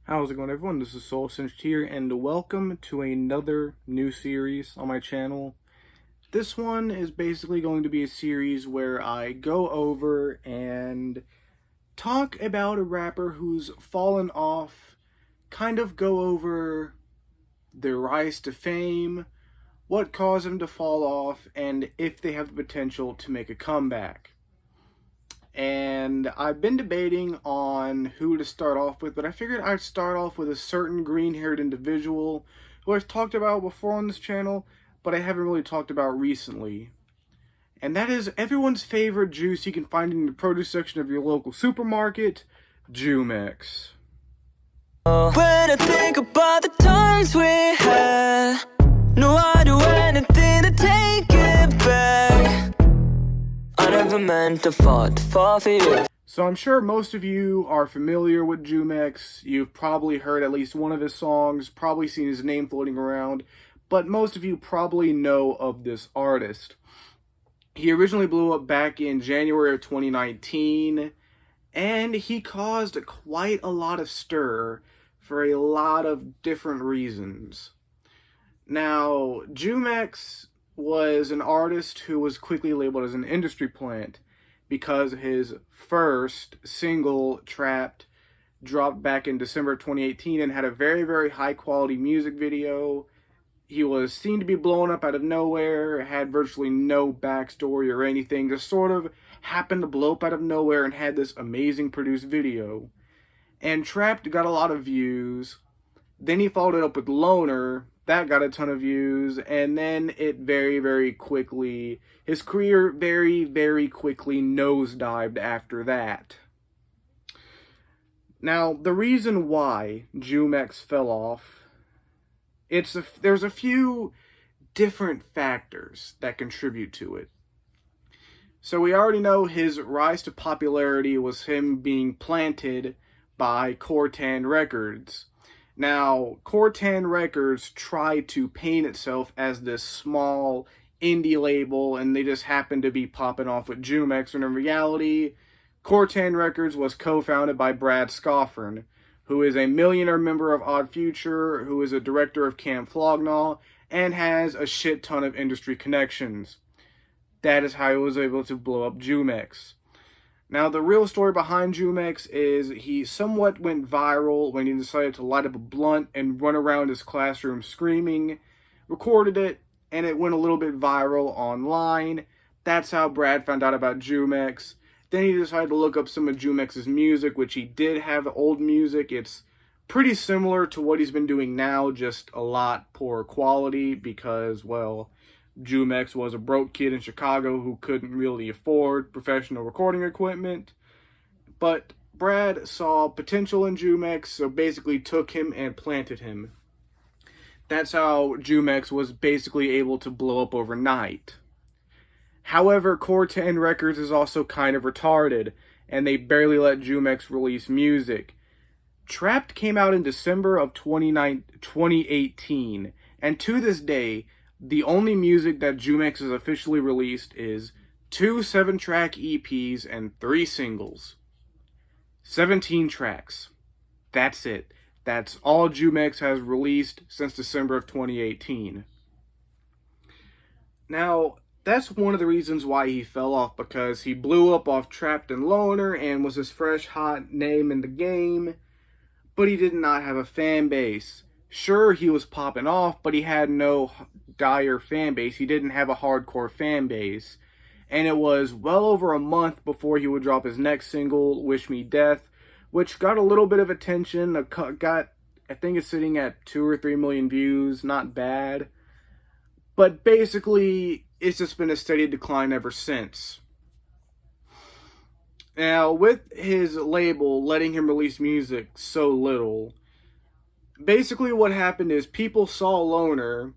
How's it going, everyone? This is Soul Singed here, and welcome to another new series on my channel. This one is basically going to be a series where I go over and talk about a rapper who's fallen off, kind of go over their rise to fame, what caused them to fall off, and if they have the potential to make a comeback. And I've been debating on who to start off with, but I figured I'd start off with a certain green-haired individual who I've talked about before on this channel, but I haven't really talked about recently. And that is everyone's favorite juice you can find in the produce section of your local supermarket, Jumex. When I think about the times we had, no, I'd do anything to take it back. I never meant to fall for you. So I'm sure most of you are familiar with Jumex. You've probably heard at least one of his songs, probably seen his name floating around, but most of you probably know of this artist. He originally blew up back in January of 2019, and he caused quite a lot of stir for a lot of different reasons. Now, Jumex was an artist who was quickly labeled as an industry plant because his first single, Trapped, dropped back in December 2018 and had a very, very high quality music video. He was seen to be blown up out of nowhere, had virtually no backstory or anything, just sort of happened to blow up out of nowhere and had this amazing produced video. And Trapped got a lot of views. Then he followed it up with Loner. That got a ton of views, and then it very, very quickly, his career very, very quickly nosedived after that. Now, the reason why Jumex fell off, there's a few different factors that contribute to it. So we already know his rise to popularity was him being planted by Cortan Records. Now, Cortan Records tried to paint itself as this small indie label, and they just happened to be popping off with Jumex, when in reality, Cortan Records was co-founded by Brad Scoffern, who is a millionaire member of Odd Future, who is a director of Camp Flognaw, and has a shit ton of industry connections. That is how he was able to blow up Jumex. Now, the real story behind Jumex is he somewhat went viral when he decided to light up a blunt and run around his classroom screaming, recorded it, and it went a little bit viral online. That's how Brad found out about Jumex. Then he decided to look up some of Jumex's music, which he did have old music. It's pretty similar to what he's been doing now, just a lot poorer quality because, well, Jumex was a broke kid in Chicago who couldn't really afford professional recording equipment. But Brad saw potential in Jumex, so basically took him and planted him. That's how Jumex was basically able to blow up overnight. However, Cortan Records is also kind of retarded, and they barely let Jumex release music. Trapped came out in December of 2018, and to this day, the only music that Jumex has officially released is 2 7-track EPs and 3 singles. 17 tracks. That's it. That's all Jumex has released since December of 2018. Now, that's one of the reasons why he fell off, because he blew up off Trapped and Loner and was this fresh, hot name in the game, but he did not have a fan base. Sure, he was popping off, but he had no dire fan base. He didn't have a hardcore fan base. And it was well over a month before he would drop his next single, Wish Me Death, which got a little bit of attention. I think it's sitting at 2 or 3 million views. Not bad. But basically, it's just been a steady decline ever since. Now, with his label letting him release music so little, basically what happened is people saw Loner,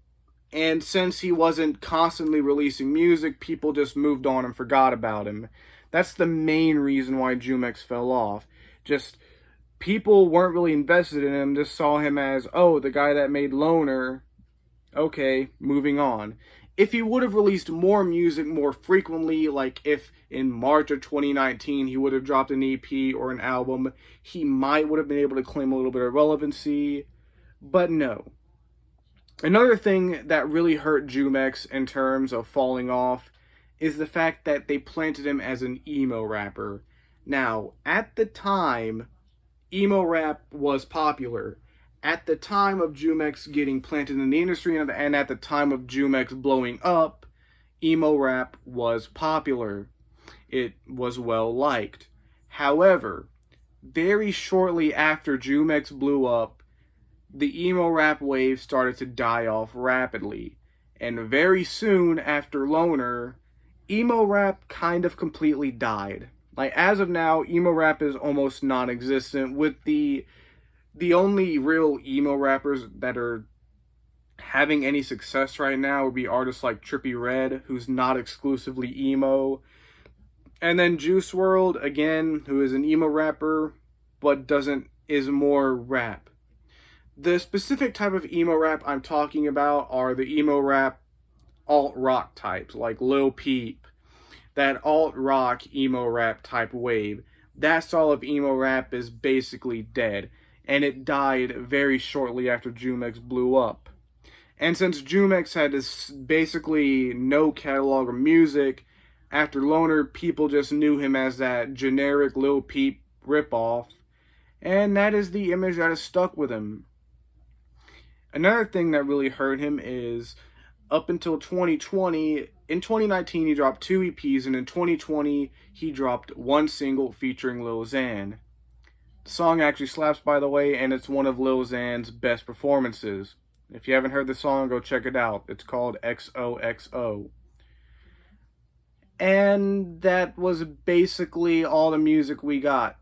and since he wasn't constantly releasing music, people just moved on and forgot about him. That's the main reason why Jumex fell off. Just people weren't really invested in him, just saw him as, oh, the guy that made Loner. Okay, moving on. if he would have released more music more frequently, like if in March of 2019 he would have dropped an EP or an album, he might would have been able to claim a little bit of relevancy, but no. Another thing that really hurt Jumex in terms of falling off is the fact that they planted him as an emo rapper. Now, at the time, emo rap was popular. At the time of Jumex getting planted in the industry and at the time of Jumex blowing up, emo rap was popular. It was well liked. However, very shortly after Jumex blew up, the emo rap wave started to die off rapidly. And very soon after Loner, emo rap kind of completely died. Like, as of now, emo rap is almost non-existent, with the only real emo rappers that are having any success right now would be artists like Trippie Redd, who's not exclusively emo. And then Juice WRLD, again, who is an emo rapper, but is more rap. The specific type of emo rap I'm talking about are the emo rap alt-rock types, like Lil Peep, that alt-rock emo rap type wave. That style of emo rap is basically dead, and it died very shortly after Jumex blew up. And since Jumex had basically no catalog of music, after Loner, people just knew him as that generic Lil Peep ripoff, and that is the image that has stuck with him. Another thing that really hurt him is up until 2020, in 2019 he dropped 2 EPs, and in 2020 he dropped 1 single featuring Lil Xan. The song actually slaps, by the way, and it's one of Lil Xan's best performances. If you haven't heard the song, go check it out. It's called XOXO. And that was basically all the music we got.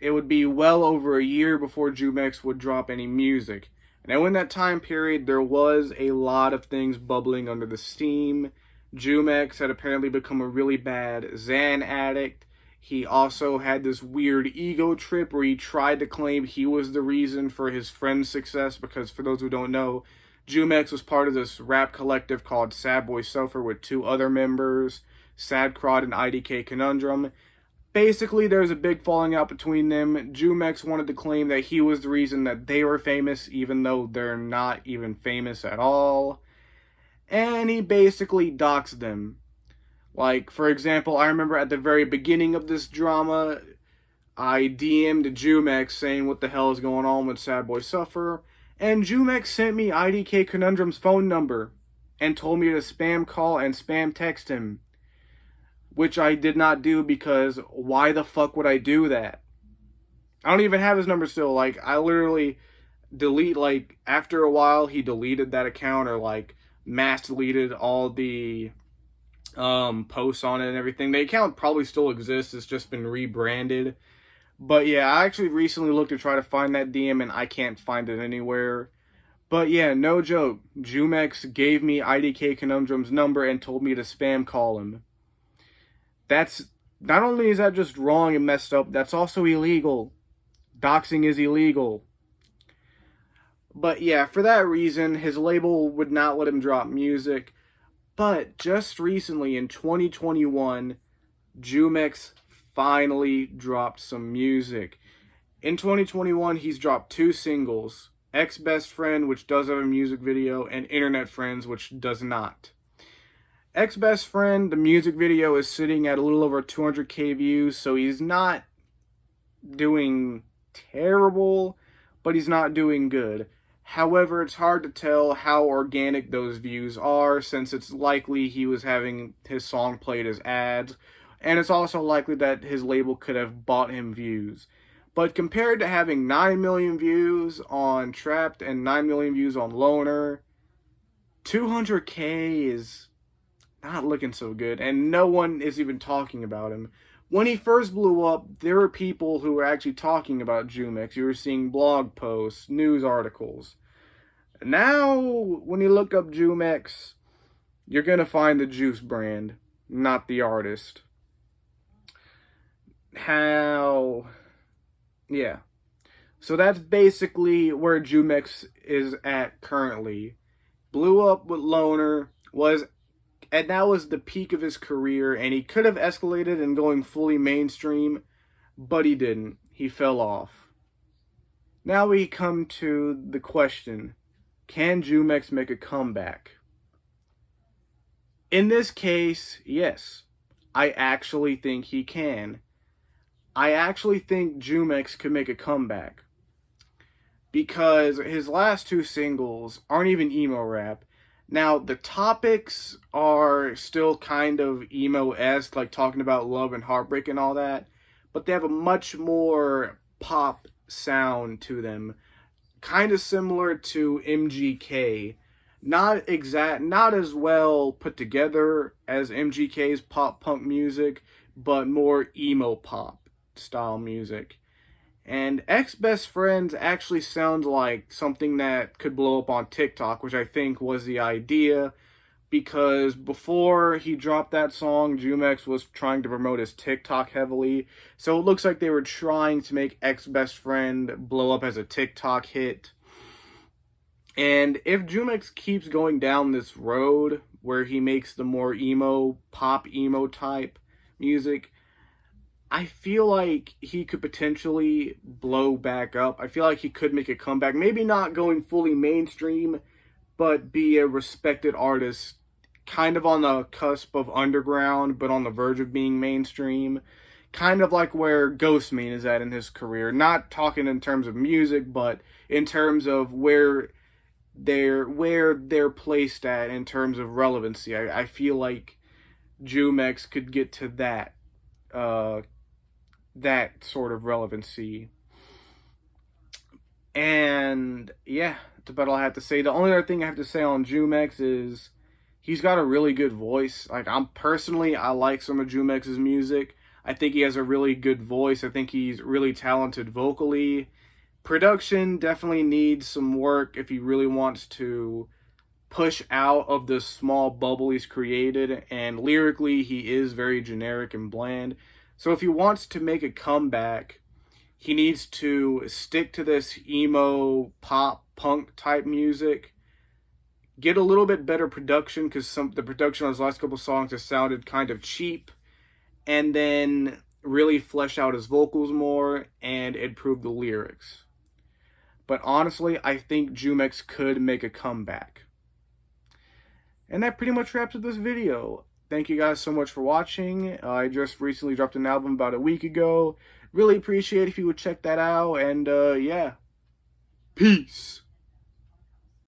It would be well over a year before Jumex would drop any music. Now, in that time period, there was a lot of things bubbling under the steam. Jumex had apparently become a really bad Xan addict. He also had this weird ego trip where he tried to claim he was the reason for his friend's success, because for those who don't know, Jumex was part of this rap collective called Sad Boy Suffer with 2 other members, Sad Crowd and IDK Conundrum. Basically, there's a big falling out between them. Jumex wanted to claim that he was the reason that they were famous, even though they're not even famous at all. And he basically doxed them. Like, for example, I remember at the very beginning of this drama, I DM'd Jumex saying what the hell is going on with Sad Boy Suffer, and Jumex sent me IDK Conundrum's phone number and told me to spam call and spam text him. Which I did not do, because why the fuck would I do that? I don't even have his number still. Like, I literally after a while, he deleted that account, or like mass deleted all the posts on it and everything. The account probably still exists. It's just been rebranded. But yeah, I actually recently looked to try to find that DM, and I can't find it anywhere. But yeah, no joke. Jumex gave me IDK Conundrum's number and told me to spam call him. That's, not only is that just wrong and messed up, that's also illegal. Doxing is illegal. But yeah, for that reason, his label would not let him drop music. But just recently, in 2021, Jumex finally dropped some music. In 2021, he's dropped 2 singles. Ex-Best Friend, which does have a music video, and Internet Friends, which does not. Ex-Best Friend, the music video is sitting at a little over 200k views, so he's not doing terrible, but he's not doing good. However, it's hard to tell how organic those views are, since it's likely he was having his song played as ads, and it's also likely that his label could have bought him views. But compared to having 9 million views on Trapped and 9 million views on Loner, 200k is not looking so good, and no one is even talking about him. When he first blew up, there were people who were actually talking about Jumex. You were seeing blog posts, news articles. Now, when you look up Jumex, you're going to find the Juice brand, not the artist. Yeah. So that's basically where Jumex is at currently. Blew up with Loner, was and that was the peak of his career, and he could have escalated and going fully mainstream, but he didn't. He fell off. Now we come to the question, can Jumex make a comeback? In this case, yes, I actually think he can. I actually think Jumex could make a comeback, because his last two singles aren't even emo rap. Now, the topics are still kind of emo-esque, like talking about love and heartbreak and all that, but they have a much more pop sound to them, kind of similar to MGK. Not as well put together as MGK's pop punk music, but more emo pop style music. And Ex-Best Friends actually sounds like something that could blow up on TikTok, which I think was the idea, because before he dropped that song, Jumex was trying to promote his TikTok heavily. So it looks like they were trying to make Ex-Best Friend blow up as a TikTok hit. And if Jumex keeps going down this road where he makes the more emo, pop emo type music, I feel like he could potentially blow back up. I feel like he could make a comeback. Maybe not going fully mainstream, but be a respected artist, kind of on the cusp of underground, but on the verge of being mainstream. Kind of like where Ghostman is at in his career. Not talking in terms of music, but in terms of where they're placed at in terms of relevancy. I feel like Jumex could get to that sort of relevancy. And yeah, that's about all I have to say. The only other thing I have to say on Jumex is he's got a really good voice. Like, I like some of Jumex's music. I think he has a really good voice. I think he's really talented vocally. Production definitely needs some work if he really wants to push out of the small bubble he's created. And lyrically, he is very generic and bland. So if he wants to make a comeback, he needs to stick to this emo, pop, punk type music. Get a little bit better production, because the production on his last couple songs has sounded kind of cheap. And then really flesh out his vocals more and improve the lyrics. But honestly, I think Jumex could make a comeback. And that pretty much wraps up this video. Thank you guys so much for watching. I just recently dropped an album about a week ago. Really appreciate if you would check that out. And yeah, peace.